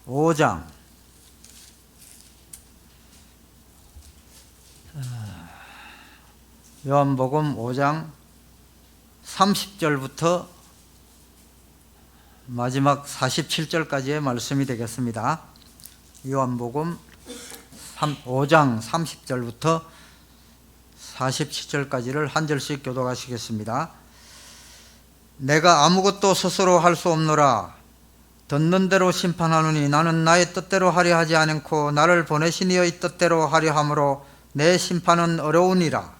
5장 요한복음 5장 30절부터 마지막 47절까지의 말씀이 되겠습니다. 요한복음 5장 30절부터 47절까지를 한 절씩 교독하시겠습니다. 내가 아무것도 스스로 할 수 없노라. 듣는 대로 심판하노니 나는 나의 뜻대로 하려 하지 않고 나를 보내신 이의 뜻대로 하려 함으로 내 심판은 어려우니라.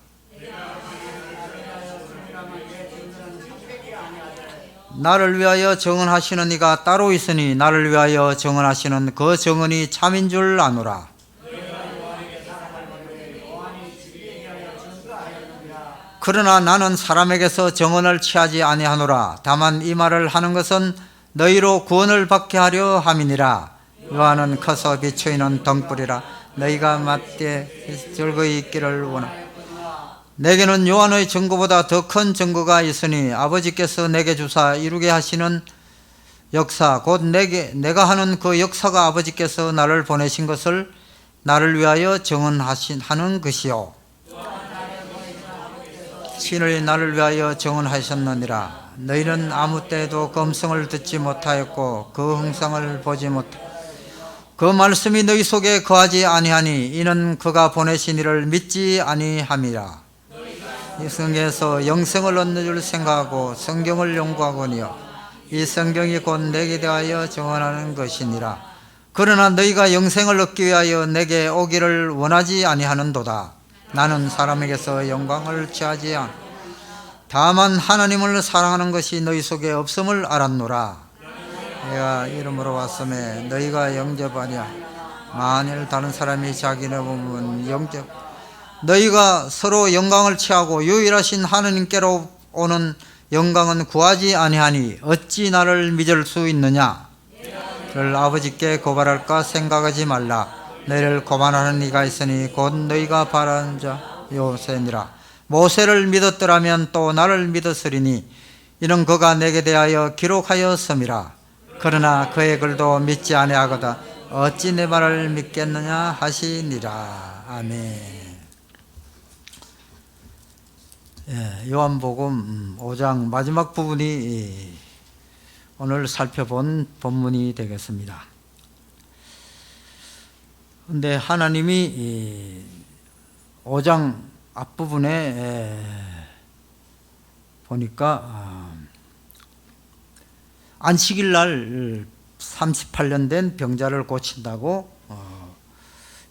나를 위하여 정언하시는 이가 따로 있으니 나를 위하여 정언하시는 그 정언이 참인 줄 아노라. 그러나 나는 사람에게서 정언을 취하지 아니하노라. 다만 이 말을 하는 것은 너희로 구원을 받게 하려 함이니라. 요한은 커서 비추이는 등불이라. 너희가 맞게 즐거이 있기를 원하노라. 내게는 요한의 증거보다 더 큰 증거가 있으니 아버지께서 내게 주사 이루게 하시는 역사 곧 내가 하는 그 역사가 아버지께서 나를 보내신 것을 나를 위하여 정언하는 것이요 친히 나를 위하여 정언하셨느니라. 너희는 아무 때에도 그 음성을 듣지 못하였고 그 형상을 보지 못하였고 그 말씀이 너희 속에 거하지 아니하니 이는 그가 보내신 이를 믿지 아니함이라. 이 성경에서 영생을 얻는 줄 생각하고 성경을 연구하거니와 이 성경이 곧 내게 대하여 정언하는 것이니라. 그러나 너희가 영생을 얻기 위하여 내게 오기를 원하지 아니하는도다. 나는 사람에게서 영광을 취하지 않 다만 하나님을 사랑하는 것이 너희 속에 없음을 알았노라. 내가 이름으로 왔음에 너희가 영접하냐. 만일 다른 사람이 자기네 보면 영접 너희가 서로 영광을 취하고 유일하신 하느님께로 오는 영광은 구하지 아니하니 어찌 나를 믿을 수 있느냐. 그를 아버지께 고발할까 생각하지 말라. 너희를 고발하는 이가 있으니 곧 너희가 바라는 자 요셉이라. 모세를 믿었더라면 또 나를 믿었으리니 이는 그가 내게 대하여 기록하였음이라. 그러나 그의 글도 믿지 아니하거든 어찌 내 말을 믿겠느냐 하시니라. 아멘. 요한복음 5장 마지막 부분이 오늘 살펴본 본문이 되겠습니다. 그런데 하나님이 5장 앞부분에 보니까 안식일 날 38년 된 병자를 고친다고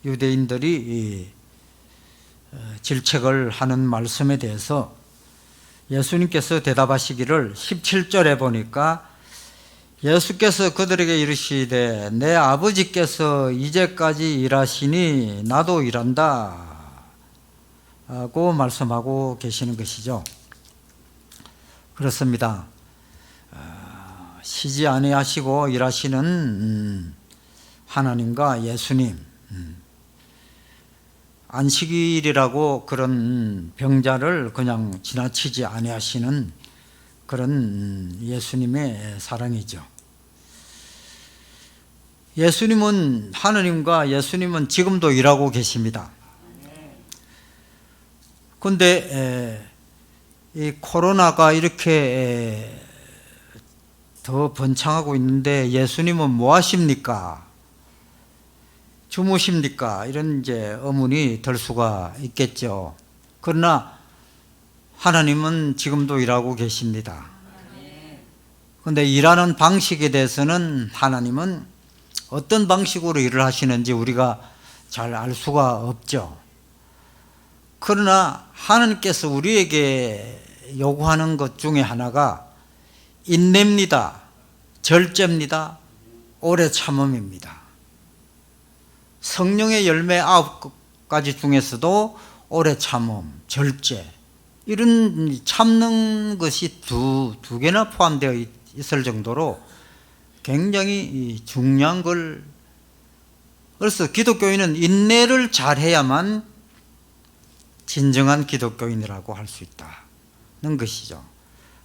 유대인들이 질책을 하는 말씀에 대해서 예수님께서 대답하시기를 17절에 보니까 예수께서 그들에게 이르시되 내 아버지께서 이제까지 일하시니 나도 일한다 하고 말씀하고 계시는 것이죠. 그렇습니다. 쉬지 아니하시고 일하시는 하나님과 예수님, 안식일이라고 그런 병자를 그냥 지나치지 아니하시는 그런 예수님의 사랑이죠. 예수님은 하느님과 예수님은 지금도 일하고 계십니다. 그런데 이 코로나가 이렇게 더 번창하고 있는데 예수님은 뭐 하십니까? 주무십니까? 이런 이제 의문이 들 수가 있겠죠. 그러나 하나님은 지금도 일하고 계십니다. 그런데 일하는 방식에 대해서는 하나님은 어떤 방식으로 일을 하시는지 우리가 잘 알 수가 없죠. 그러나 하나님께서 우리에게 요구하는 것 중에 하나가 인내입니다. 절제입니다. 오래 참음입니다. 성령의 열매 9가지 중에서도 오래 참음, 절제 이런 참는 것이 두 개나 포함되어 있을 정도로 굉장히 중요한 걸. 그래서 기독교인은 인내를 잘해야만 진정한 기독교인이라고 할 수 있다는 것이죠.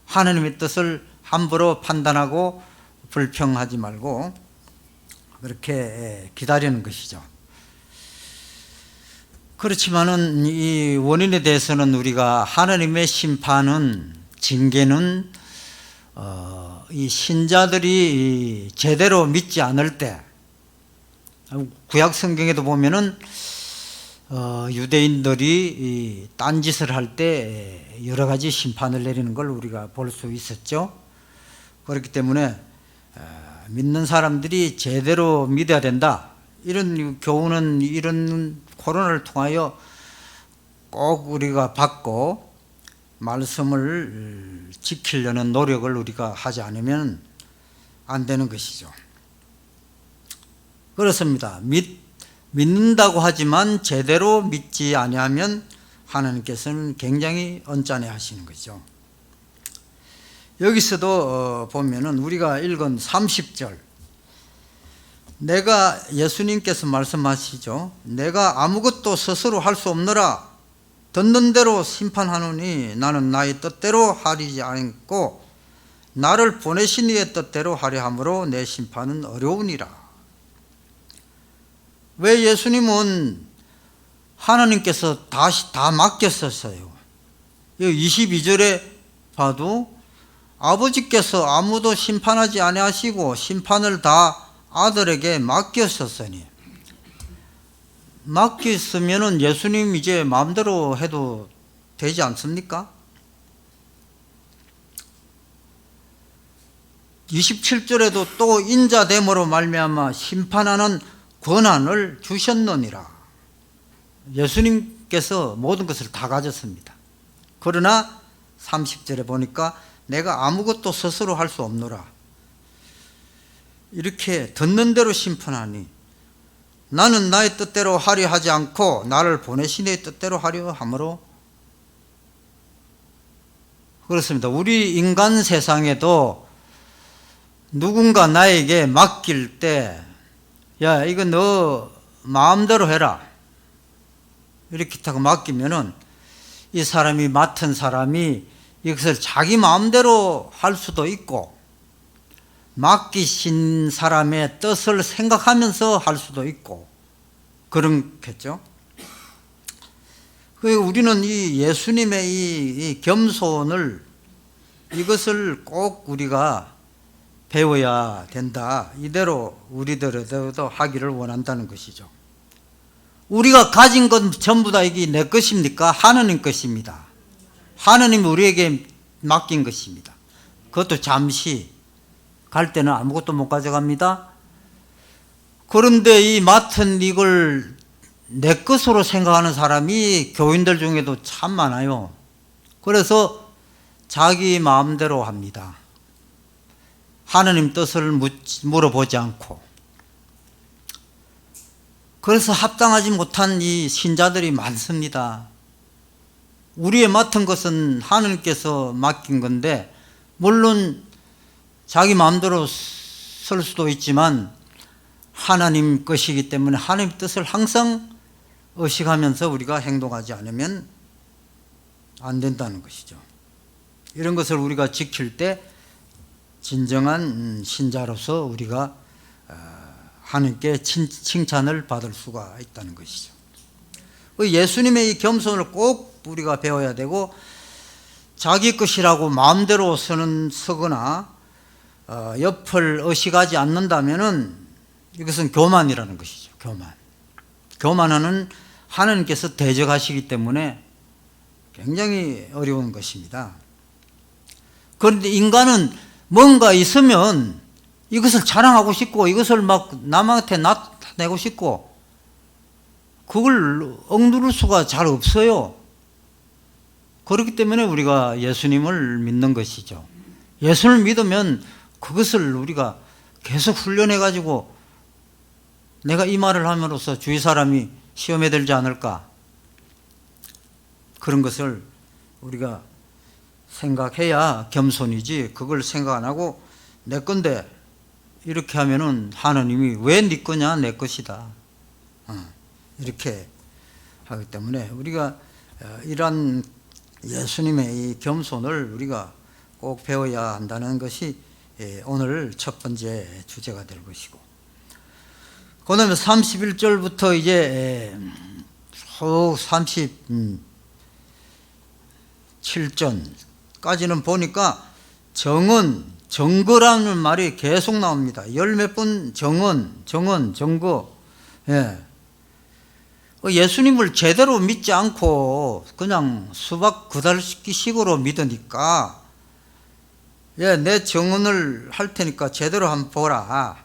하나님의 뜻을 함부로 판단하고 불평하지 말고 그렇게 기다리는 것이죠. 그렇지만은 이 원인에 대해서는 우리가 하나님의 심판은, 징계는 이 신자들이 제대로 믿지 않을 때, 구약 성경에도 보면은 유대인들이 딴짓을 할 때 여러 가지 심판을 내리는 걸 우리가 볼 수 있었죠. 그렇기 때문에 믿는 사람들이 제대로 믿어야 된다, 이런 교훈은 이런 코로나를 통하여 꼭 우리가 받고 말씀을 지키려는 노력을 우리가 하지 않으면 안 되는 것이죠. 그렇습니다. 믿는다고 하지만 제대로 믿지 아니하면 하나님께서는 굉장히 언짢아 하시는 거죠. 여기서도 보면은 우리가 읽은 30절, 내가, 예수님께서 말씀하시죠. 내가 아무것도 스스로 할 수 없노라. 듣는 대로 심판하노니 나는 나의 뜻대로 하리지 않고 나를 보내신 이의 뜻대로 하려 함으로 내 심판은 어려우니라. 왜 예수님은 하나님께서 다 맡겼었어요. 22절에 봐도 아버지께서 아무도 심판하지 아니하시고 심판을 다 아들에게 맡겼었으니, 맡겼으면은 예수님 이제 마음대로 해도 되지 않습니까? 27절에도 또 인자됨으로 말미암아 심판하는 권한을 주셨느니라. 예수님께서 모든 것을 다 가졌습니다. 그러나 30절에 보니까 내가 아무것도 스스로 할 수 없노라. 이렇게 듣는 대로 심판하니 나는 나의 뜻대로 하려 하지 않고 나를 보내신 이의 뜻대로 하려 함으로. 그렇습니다. 우리 인간 세상에도 누군가 나에게 맡길 때, 야, 이거 너 마음대로 해라, 이렇게 하고 맡기면은 이 사람이, 맡은 사람이 이것을 자기 마음대로 할 수도 있고 맡기신 사람의 뜻을 생각하면서 할 수도 있고 그렇겠죠. 우리는 이 예수님의 이 겸손을, 이것을 꼭 우리가 배워야 된다. 이대로 우리들에도 하기를 원한다는 것이죠. 우리가 가진 건 전부 다 이게 내 것입니까? 하느님 것입니다. 하느님이 우리에게 맡긴 것입니다. 그것도 잠시, 갈 때는 아무것도 못 가져갑니다. 그런데 이 맡은 이걸 내 것으로 생각하는 사람이 교인들 중에도 참 많아요. 그래서 자기 마음대로 합니다. 하느님 뜻을 물어보지 않고. 그래서 합당하지 못한 이 신자들이 많습니다. 우리의 맡은 것은 하느님께서 맡긴 건데, 물론 자기 마음대로 쓸 수도 있지만 하나님 것이기 때문에 하나님 뜻을 항상 의식하면서 우리가 행동하지 않으면 안 된다는 것이죠. 이런 것을 우리가 지킬 때 진정한 신자로서 우리가 하나님께 칭찬을 받을 수가 있다는 것이죠. 예수님의 이 겸손을 꼭 우리가 배워야 되고, 자기 것이라고 마음대로 서거나 옆을 의식하지 않는다면은 이것은 교만이라는 것이죠. 교만은 하나님께서 대적하시기 때문에 굉장히 어려운 것입니다. 그런데 인간은 뭔가 있으면 이것을 자랑하고 싶고 이것을 막 남한테 나타내고 싶고 그걸 억누를 수가 잘 없어요. 그렇기 때문에 우리가 예수님을 믿는 것이죠. 예수를 믿으면 그것을 우리가 계속 훈련해 가지고 내가 이 말을 함으로써 주위 사람이 시험에 들지 않을까, 그런 것을 우리가 생각해야 겸손이지, 그걸 생각 안 하고 내 건데 이렇게 하면은 하나님이 왜 네 거냐, 내 것이다, 이렇게 하기 때문에 우리가 이러한 예수님의 이 겸손을 우리가 꼭 배워야 한다는 것이 오늘 첫 번째 주제가 될 것이고, 그 다음에 31절부터 이제 37절까지는 보니까 정거라는 말이 계속 나옵니다. 열 몇 번 정거. 예. 예수님을 제대로 믿지 않고 그냥 수박 구달식으로 믿으니까, 예, 내 정언을 할 테니까 제대로 한번 보라.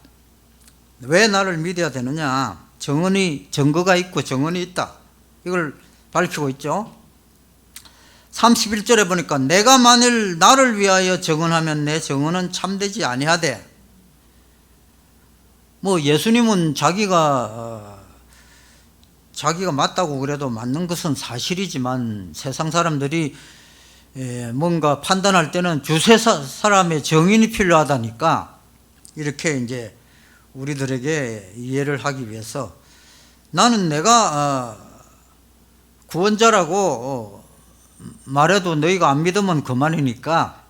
왜 나를 믿어야 되느냐? 정거가 있고 정언이 있다. 이걸 밝히고 있죠. 31절에 보니까 내가 만일 나를 위하여 정언하면 내 정언은 참되지 아니하되. 뭐 예수님은 자기가 맞다고 그래도 맞는 것은 사실이지만 세상 사람들이 뭔가 판단할 때는 두세 사람의 정인이 필요하다니까 이렇게 이제 우리들에게 이해를 하기 위해서 나는 내가 구원자라고 말해도 너희가 안 믿으면 그만이니까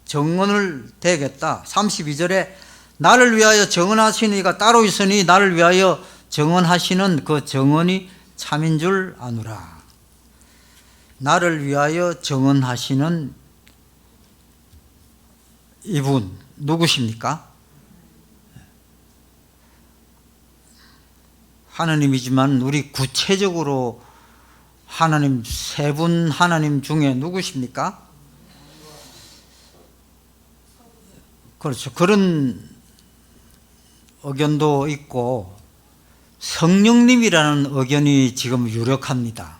정언을 대겠다. 32절에 나를 위하여 정언하시는 이가 따로 있으니 나를 위하여 정언하시는 그 정언이 참인 줄 아노라. 나를 위하여 정언하시는 이분 누구십니까? 하나님이지만 우리 구체적으로 하나님, 세 분 하나님 중에 누구십니까? 그렇죠. 그런 의견도 있고 성령님이라는 의견이 지금 유력합니다.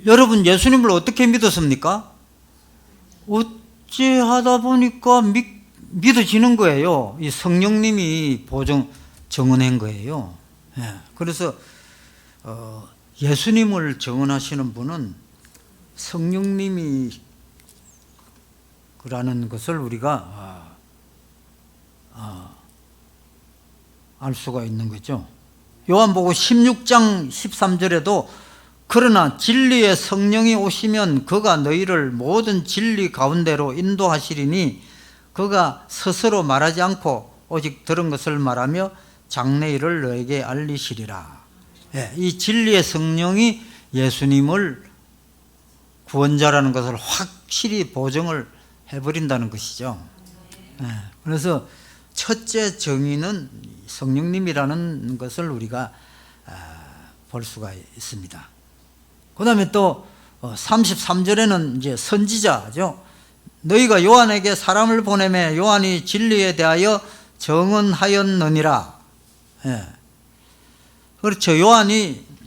여러분, 예수님을 어떻게 믿었습니까? 어찌하다 보니까 믿어지는 거예요. 이 성령님이 정언한 거예요. 예. 그래서 예수님을 정언하시는 분은 성령님이 라는 것을 우리가 알 수가 있는 거죠. 요한복음 16장 13절에도 그러나 진리의 성령이 오시면 그가 너희를 모든 진리 가운데로 인도하시리니 그가 스스로 말하지 않고 오직 들은 것을 말하며 장래일을 너에게 알리시리라. 예, 이 진리의 성령이 예수님을 구원자라는 것을 확실히 보증을 해버린다는 것이죠. 예, 그래서 첫째 정의는 성령님이라는 것을 우리가 볼 수가 있습니다. 그 다음에 또 33절에는 이제 선지자죠. 너희가 요한에게 사람을 보내매 요한이 진리에 대하여 정언하였느니라. 예. 그렇죠.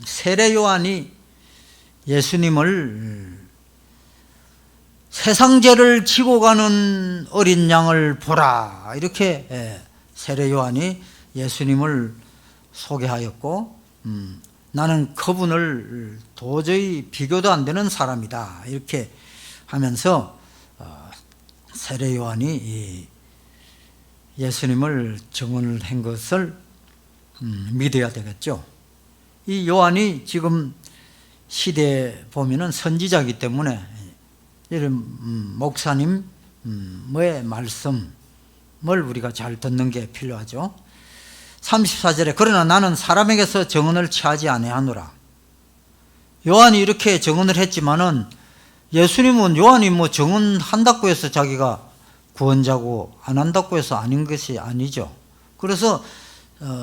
세례 요한이 예수님을 세상 죄를 지고 가는 어린 양을 보라. 이렇게 세례 요한이 예수님을 소개하였고, 나는 그분을 도저히 비교도 안 되는 사람이다. 이렇게 하면서 세례 요한이 예수님을 정언을 한 것을 믿어야 되겠죠. 이 요한이 지금 시대에 보면은 선지자이기 때문에 이런 목사님의 말씀을 우리가 잘 듣는 게 필요하죠. 34절에 그러나 나는 사람에게서 정언을 취하지 아니하노라. 요한이 이렇게 정언을 했지만은 예수님은 요한이 뭐 정언한다고 해서 자기가 구원자고 안 한다고 해서 아닌 것이 아니죠. 그래서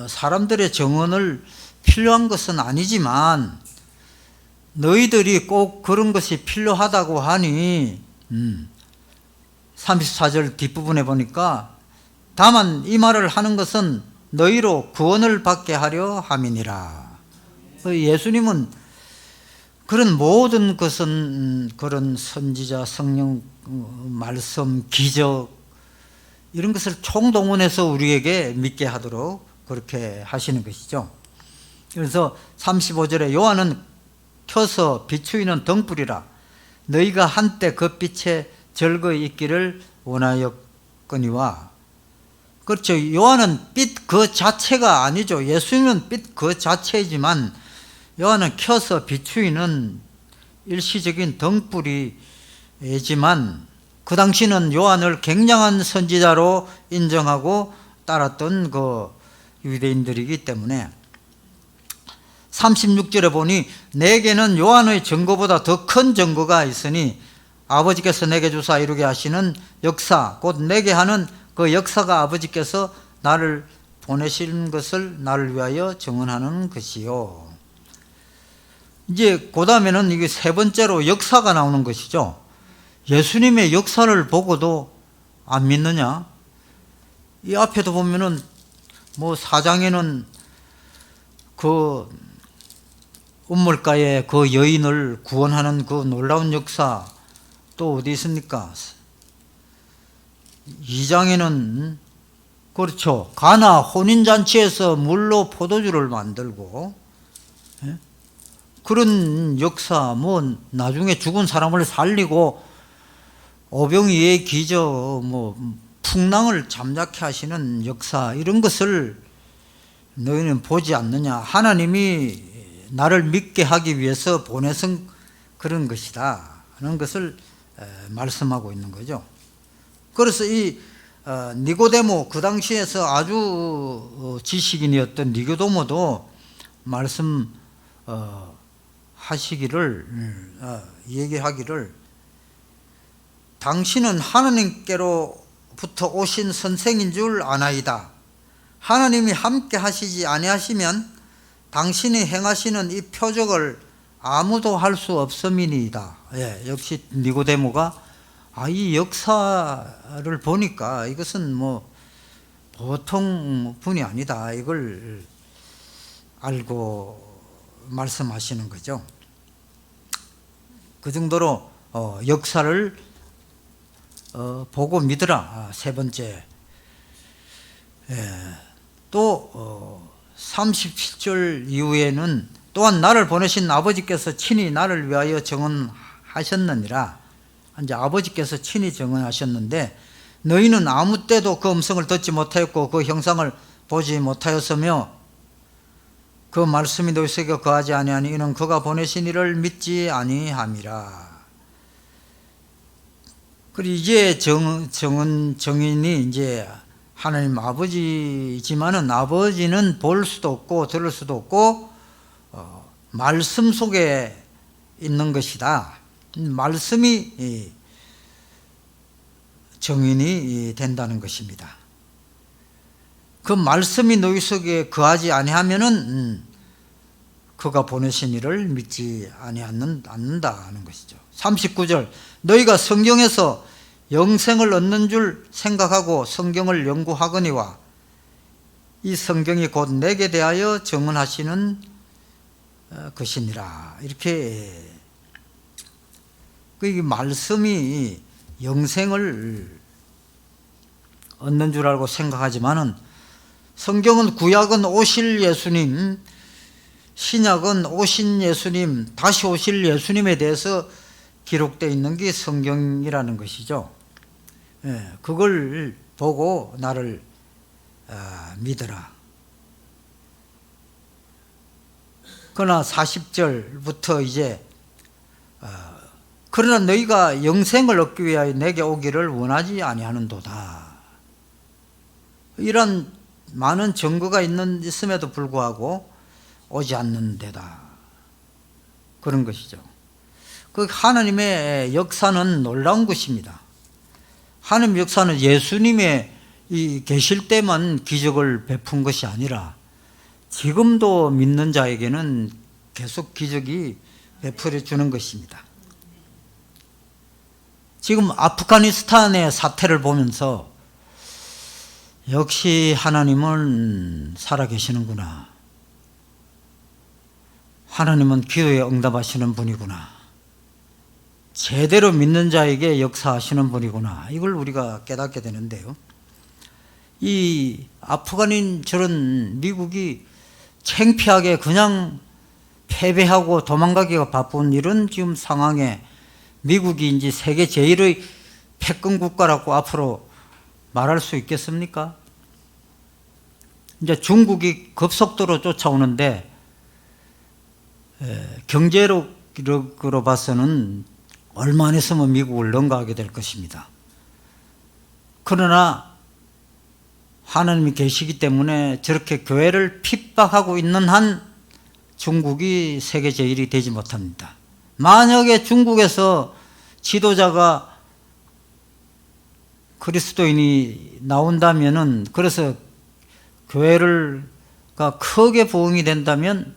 사람들의 정언을 필요한 것은 아니지만 너희들이 꼭 그런 것이 필요하다고 하니 34절 뒷부분에 보니까 다만 이 말을 하는 것은 너희로 구원을 받게 하려 함이니라. 예수님은 그런 모든 것은 그런 선지자, 성령, 말씀, 기적 이런 것을 총동원해서 우리에게 믿게 하도록 그렇게 하시는 것이죠. 그래서 35절에 요한은 켜서 비추이는 등불이라 너희가 한때 그 빛에 즐거이 있기를 원하였거니와. 그렇죠. 요한은 빛 그 자체가 아니죠. 예수님은 빛 그 자체이지만 요한은 켜서 비추이는 일시적인 등불이지만 그 당시는 요한을 굉장한 선지자로 인정하고 따랐던 그 유대인들이기 때문에 36절에 보니 내게는 요한의 증거보다 더 큰 증거가 있으니 아버지께서 내게 주사 이루게 하시는 역사, 곧 내게 하는 그 역사가 아버지께서 나를 보내신 것을 나를 위하여 증언하는 것이요. 이제 그 다음에는 이게 세 번째로 역사가 나오는 것이죠. 예수님의 역사를 보고도 안 믿느냐? 이 앞에도 보면은 뭐 4장에는 그 우물가에 그 여인을 구원하는 그 놀라운 역사 또 어디 있습니까? 2장에는 그렇죠. 가나 혼인잔치에서 물로 포도주를 만들고 그런 역사, 뭐 나중에 죽은 사람을 살리고 오병이의 기적, 뭐 풍랑을 잠자케 하시는 역사, 이런 것을 너희는 보지 않느냐? 하나님이 나를 믿게 하기 위해서 보내선 그런 것이다 하는 것을 말씀하고 있는 거죠. 그래서 이 니고데모, 그 당시에서 아주 지식인이었던 니고데모도 얘기하기를 당신은 하나님께로부터 오신 선생인 줄 아나이다. 하나님이 함께 하시지 아니하시면 당신이 행하시는 이 표적을 아무도 할 수 없음이니이다. 역시 니고데모가 이 역사를 보니까 이것은 뭐 보통 분이 아니다, 이걸 알고 말씀하시는 거죠. 그 정도로 역사를 보고 믿으라. 세 번째. 또 37절 이후에는 또한 나를 보내신 아버지께서 친히 나를 위하여 증언하셨느니라. 이제 아버지께서 친히 증언하셨는데 너희는 아무 때도 그 음성을 듣지 못하였고 그 형상을 보지 못하였으며 그 말씀이 너희 속에 거하지 아니하니 이는 그가 보내신 이를 믿지 아니함이라. 그리고 이제 정인이 이제 하나님 아버지지만은 아버지는 볼 수도 없고 들을 수도 없고 말씀 속에 있는 것이다. 말씀이 정인이 된다는 것입니다. 그 말씀이 너희 속에 거하지 아니하면은 그가 보내신 이를 믿지 않는다 하는 것이죠. 39절 너희가 성경에서 영생을 얻는 줄 생각하고 성경을 연구하거니와 이 성경이 곧 내게 대하여 증언하시는 것이니라. 이렇게 그 말씀이 영생을 얻는 줄 알고 생각하지만은 성경은 구약은 오실 예수님, 신약은 오신 예수님, 다시 오실 예수님에 대해서 기록되어 있는 게 성경이라는 것이죠. 그걸 보고 나를 믿어라. 그러나 40절부터 이제 그러나 너희가 영생을 얻기 위하여 내게 오기를 원하지 아니하는도다. 이런 많은 증거가 있음에도 불구하고 오지 않는 데다. 그런 것이죠. 그 하나님의 역사는 놀라운 것입니다. 하나님의 역사는 예수님의 계실 때만 기적을 베푼 것이 아니라 지금도 믿는 자에게는 계속 기적이 베풀어 주는 것입니다. 지금 아프가니스탄의 사태를 보면서 역시 하나님은 살아계시는구나. 하나님은 기도에 응답하시는 분이구나. 제대로 믿는 자에게 역사하시는 분이구나. 이걸 우리가 깨닫게 되는데요. 이 아프간인 미국이 창피하게 그냥 패배하고 도망가기가 바쁜 이런 지금 상황에 미국이 이제 세계 제1의 패권 국가라고 앞으로 말할 수 있겠습니까? 이제 중국이 급속도로 쫓아오는데 경제력으로 봐서는 얼마 안 있으면 미국을 능가하게 될 것입니다. 그러나 하나님이 계시기 때문에 저렇게 교회를 핍박하고 있는 한 중국이 세계 제1이 되지 못합니다. 만약에 중국에서 지도자가 그리스도인이 나온다면은, 그래서 교회가 크게 부흥이 된다면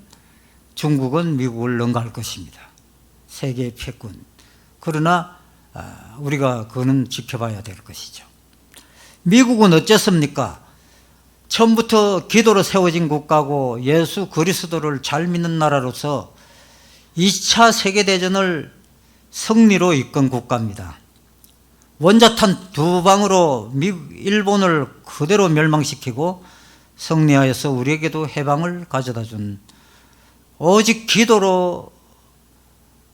중국은 미국을 능가할 것입니다. 세계의 패권. 그러나 우리가 그거는 지켜봐야 될 것이죠. 미국은 어쨌습니까? 처음부터 기도로 세워진 국가고 예수 그리스도를 잘 믿는 나라로서 2차 세계대전을 승리로 이끈 국가입니다. 원자탄 2방으로 일본을 그대로 멸망시키고 승리하여서 우리에게도 해방을 가져다 준, 오직 기도로,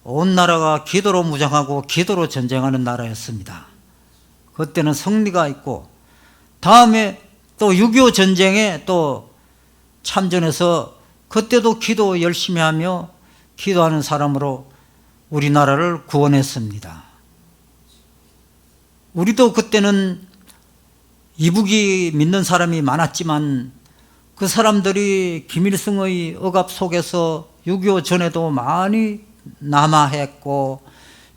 온 나라가 기도로 무장하고 기도로 전쟁하는 나라였습니다. 그때는 승리가 있고, 다음에 또 6.25 전쟁에 또 참전해서 그때도 기도 열심히 하며 기도하는 사람으로 우리나라를 구원했습니다. 우리도 그때는 이북이 믿는 사람이 많았지만 그 사람들이 김일성의 억압 속에서 6.25 전에도 많이 남하했고,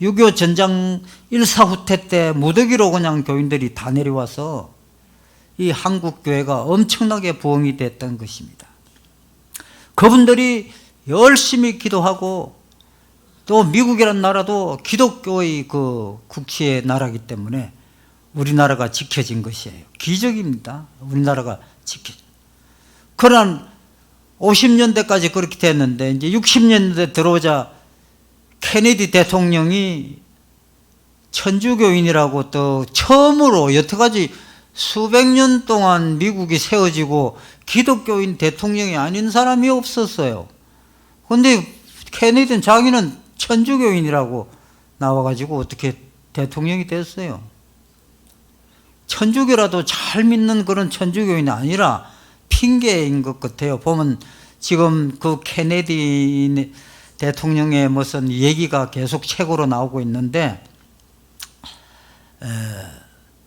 6.25 전장 일사후퇴 때 무더기로 그냥 교인들이 다 내려와서 이 한국교회가 엄청나게 부흥이 됐던 것입니다. 그분들이 열심히 기도하고, 또 미국이라는 나라도 기독교의 그 국치의 나라이기 때문에 우리나라가 지켜진 것이에요. 기적입니다. 우리나라가 지켜진. 그러나 50년대까지 그렇게 됐는데 이제 60년대 들어오자 케네디 대통령이 천주교인이라고 또 처음으로, 여태까지 수백 년 동안 미국이 세워지고 기독교인 대통령이 아닌 사람이 없었어요. 그런데 케네디는 자기는 천주교인이라고 나와가지고 어떻게 대통령이 됐어요. 천주교라도 잘 믿는 그런 천주교인이 아니라 핑계인 것 같아요. 보면 지금 그 케네디 대통령의 무슨 얘기가 계속 책으로 나오고 있는데,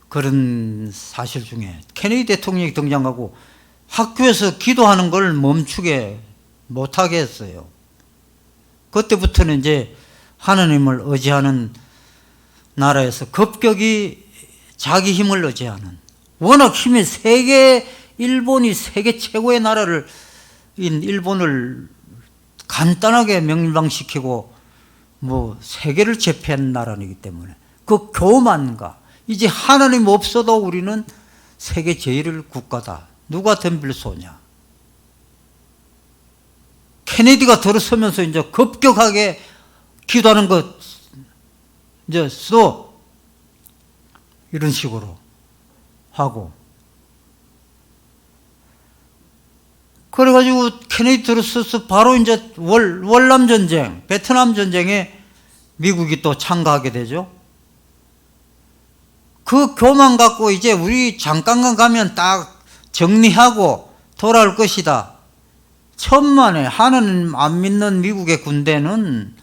그런 사실 중에 케네디 대통령이 등장하고 학교에서 기도하는 걸 멈추게 못하게 했어요. 그때부터는 이제 하나님을 의지하는 나라에서 급격히 자기 힘을 의지하는, 워낙 힘이 일본이 세계 최고의 나라를, 일본을 간단하게 멸망시키고 뭐 세계를 제패한 나라이기 때문에 그 교만과, 이제 하나님 없어도 우리는 세계 제1의 국가다. 누가 덤빌 소냐. 케네디가 들어서면서 이제 급격하게 기도하는 것, 이제 또 이런 식으로 하고, 그래가지고 케네디 들어서서 바로 이제 월남 전쟁, 베트남 전쟁에 미국이 또 참가하게 되죠. 그 교만 갖고 이제 우리 잠깐 가면 딱 정리하고 돌아올 것이다. 천만에 하나님 안 믿는 미국의 군대는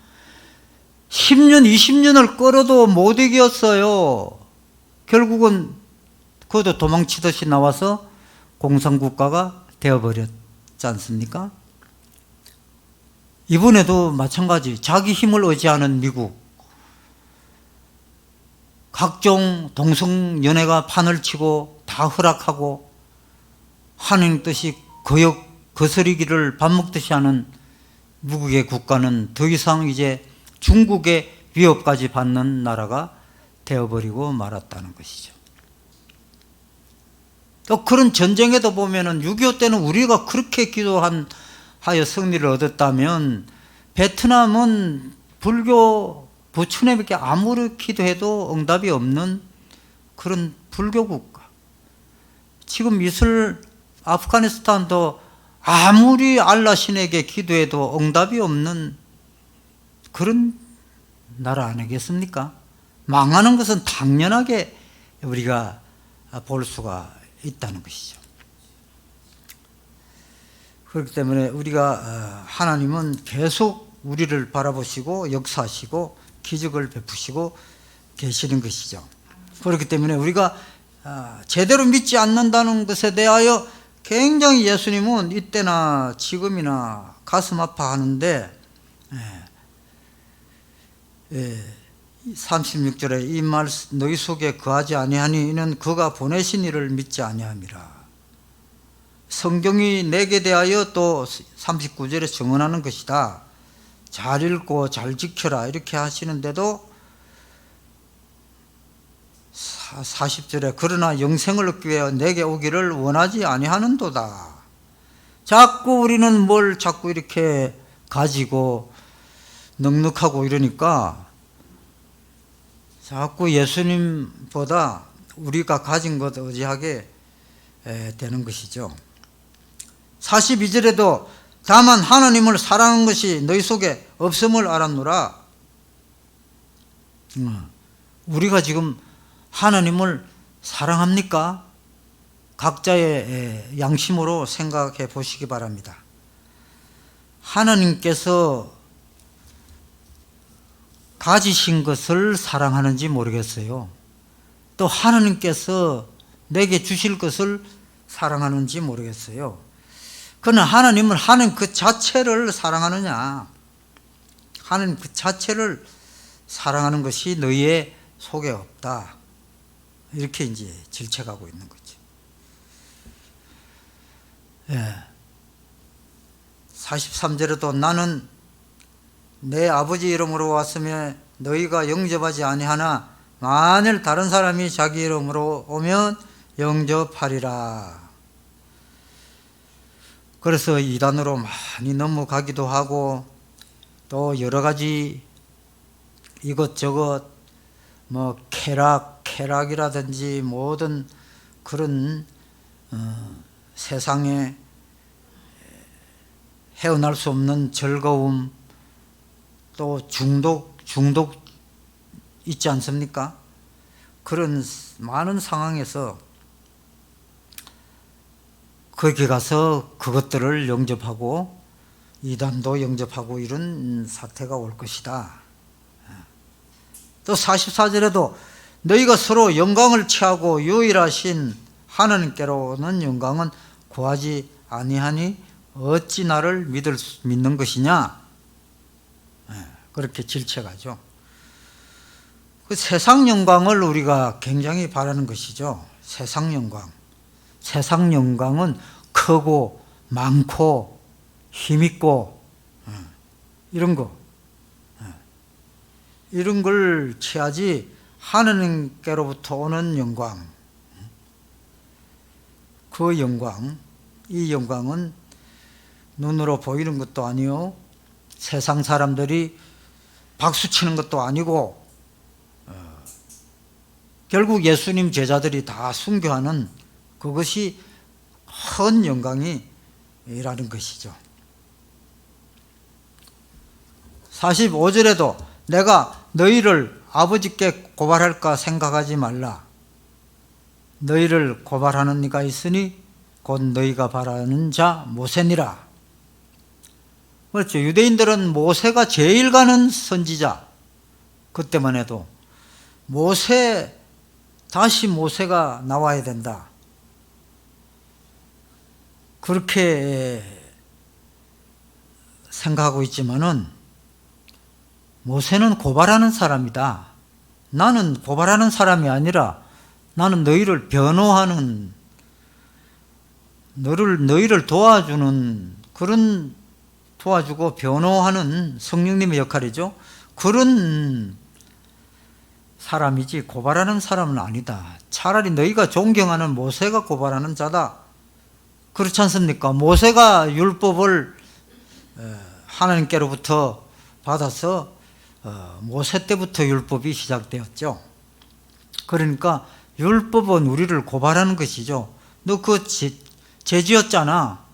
10년, 20년을 끌어도 못 이겼어요. 결국은 그것도 도망치듯이 나와서 공산국가가 되어버렸지 않습니까? 이번에도 마찬가지, 자기 힘을 의지하는 미국, 각종 동성연애가 판을 치고 다 허락하고 하나님 뜻이 거스리기를 밥 먹듯이 하는 미국의 국가는 더 이상 이제 중국의 위협까지 받는 나라가 되어버리고 말았다는 것이죠. 또 그런 전쟁에도 보면은 6.25 때는 우리가 그렇게 기도하여 승리를 얻었다면, 베트남은 불교 부처님에게 아무리 기도해도 응답이 없는 그런 불교 국가. 지금 아프가니스탄도 아무리 알라 신에게 기도해도 응답이 없는 그런 나라 아니겠습니까? 망하는 것은 당연하게 우리가 볼 수가 있다는 것이죠. 그렇기 때문에 우리가, 하나님은 계속 우리를 바라보시고 역사하시고 기적을 베푸시고 계시는 것이죠. 그렇기 때문에 우리가 제대로 믿지 않는다는 것에 대하여 굉장히 예수님은 이때나 지금이나 가슴 아파하는데 36절에 이 말 너희 속에 거하지 아니하니 이는 그가 보내신 이를 믿지 아니함이라. 성경이 내게 대하여 또 39절에 증언하는 것이다. 잘 읽고 잘 지켜라 이렇게 하시는데도 40절에 그러나 영생을 얻기 위해 내게 오기를 원하지 아니하는도다. 자꾸 우리는 뭘 자꾸 이렇게 가지고 넉넉하고 이러니까 자꾸 예수님보다 우리가 가진 것 의지하게 되는 것이죠. 42절에도 다만 하나님을 사랑하는 것이 너희 속에 없음을 알았노라. 우리가 지금 하나님을 사랑합니까? 각자의 양심으로 생각해 보시기 바랍니다. 하나님께서 가지신 것을 사랑하는지 모르겠어요. 또 하나님께서 내게 주실 것을 사랑하는지 모르겠어요. 그러나 하나님을 하는 그 자체를 사랑하느냐? 하는 그 자체를 사랑하는 것이 너희의 속에 없다. 이렇게 이제 질책하고 있는 거죠. 43절에도 나는 내 아버지 이름으로 왔으며 너희가 영접하지 아니하나 만일 다른 사람이 자기 이름으로 오면 영접하리라. 그래서 이단으로 많이 넘어가기도 하고 또 여러 가지 이것저것 뭐 쾌락이라든지 모든 그런 세상에 헤어날 수 없는 즐거움 또 중독 있지 않습니까? 그런 많은 상황에서 거기 가서 그것들을 영접하고 이단도 영접하고 이런 사태가 올 것이다. 또 44절에도 너희가 서로 영광을 취하고 유일하신 하나님께로는 영광은 구하지 아니하니 어찌 나를 믿는 것이냐? 그렇게 질책하죠. 그 세상 영광을 우리가 굉장히 바라는 것이죠. 세상 영광. 세상 영광은 크고 많고 힘있고 이런 거. 이런 걸 취하지 하나님께로부터 오는 영광. 그 영광, 이 영광은 눈으로 보이는 것도 아니요 세상 사람들이 박수치는 것도 아니고 결국 예수님 제자들이 다 순교하는 그것이 큰 영광이라는 것이죠. 45절에도 내가 너희를 아버지께 고발할까 생각하지 말라. 너희를 고발하는 이가 있으니 곧 너희가 바라는 자 모세니라. 그렇죠. 유대인들은 모세가 제일 가는 선지자. 그때만 해도 다시 모세가 나와야 된다. 그렇게 생각하고 있지만은 모세는 고발하는 사람이다. 나는 고발하는 사람이 아니라 나는 너희를 변호하는, 너희를 도와주는 그런 도와주고 변호하는 성령님의 역할이죠. 그런 사람이지 고발하는 사람은 아니다. 차라리 너희가 존경하는 모세가 고발하는 자다. 그렇지 않습니까? 모세가 율법을 하나님께로부터 받아서 모세 때부터 율법이 시작되었죠. 그러니까 율법은 우리를 고발하는 것이죠. 너 그 죄지었잖아.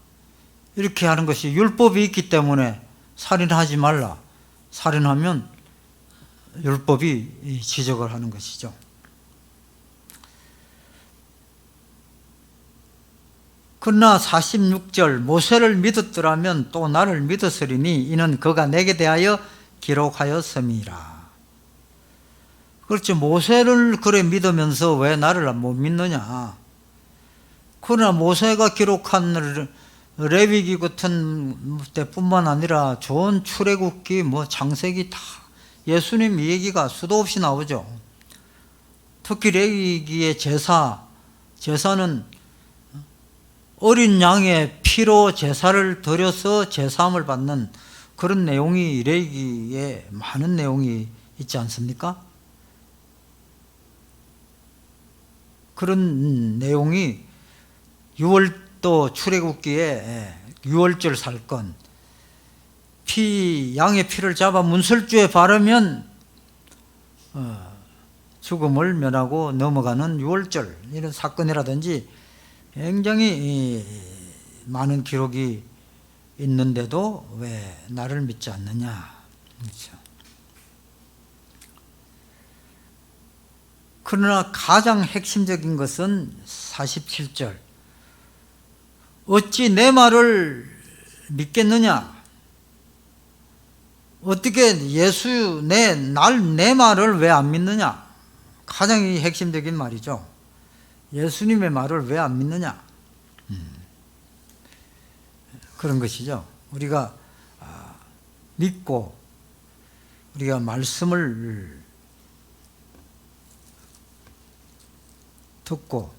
이렇게 하는 것이 율법이 있기 때문에 살인하지 말라. 살인하면 율법이 지적을 하는 것이죠. 그러나 46절 모세를 믿었더라면 또 나를 믿었으리니 이는 그가 내게 대하여 기록하였음이라. 그렇지. 모세를 그래 믿으면서 왜 나를 못 믿느냐. 그러나 모세가 기록한 레위기 같은 때뿐만 아니라 좋은 출애굽기, 창세기 다 예수님 얘기가 수도 없이 나오죠. 특히 레위기의 제사는 어린 양의 피로 제사를 드려서 제사함을 받는 그런 내용이 레위기에 많은 내용이 있지 않습니까? 그런 내용이 유월도 출애굽기에 유월절 살건, 양의 피를 잡아 문설주에 바르면 죽음을 면하고 넘어가는 유월절, 이런 사건이라든지 굉장히 많은 기록이 있는데도 왜 나를 믿지 않느냐. 그렇죠. 그러나 가장 핵심적인 것은 47절. 어찌 내 말을 믿겠느냐? 어떻게 내 말을 왜 안 믿느냐? 가장 핵심적인 말이죠. 예수님의 말을 왜 안 믿느냐? 그런 것이죠. 우리가 믿고 우리가 말씀을 듣고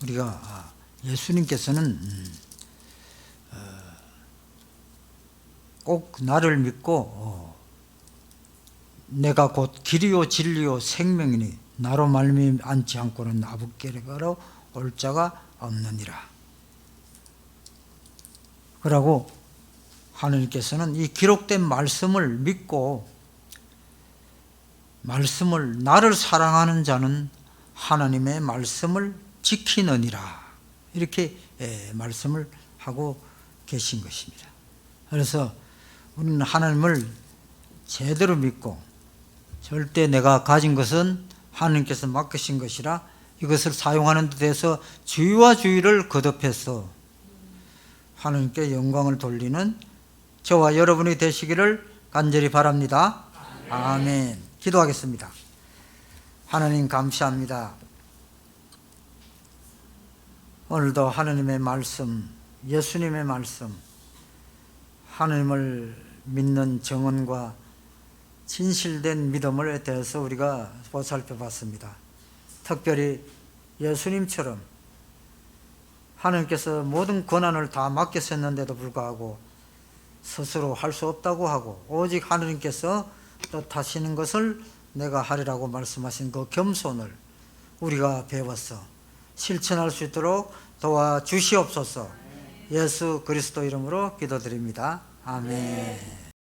우리가 예수님께서는 꼭 나를 믿고 내가 곧 길이요 진리요 생명이니 나로 말미암지 않고는 아버지께로 올 자가 없느니라. 그러고 하나님께서는 이 기록된 말씀을 믿고 나를 사랑하는 자는 하나님의 말씀을 지키느니라, 이렇게 말씀을 하고 계신 것입니다. 그래서 우리는 하나님을 제대로 믿고 절대 내가 가진 것은 하나님께서 맡기신 것이라 이것을 사용하는 데 대해서 주의와 주의를 거듭해서 하나님께 영광을 돌리는 저와 여러분이 되시기를 간절히 바랍니다. 아멘. 기도하겠습니다. 하나님 감사합니다. 오늘도 하나님의 말씀, 예수님의 말씀, 하나님을 믿는 정언과 진실된 믿음을 대해서 우리가 보살펴봤습니다. 특별히 예수님처럼 하나님께서 모든 권한을 다 맡기셨는데도 불구하고 스스로 할 수 없다고 하고 오직 하나님께서 뜻하시는 것을 내가 하리라고 말씀하신 그 겸손을 우리가 배워서 실천할 수 있도록 도와주시옵소서. 예수 그리스도 이름으로 기도드립니다. 아멘.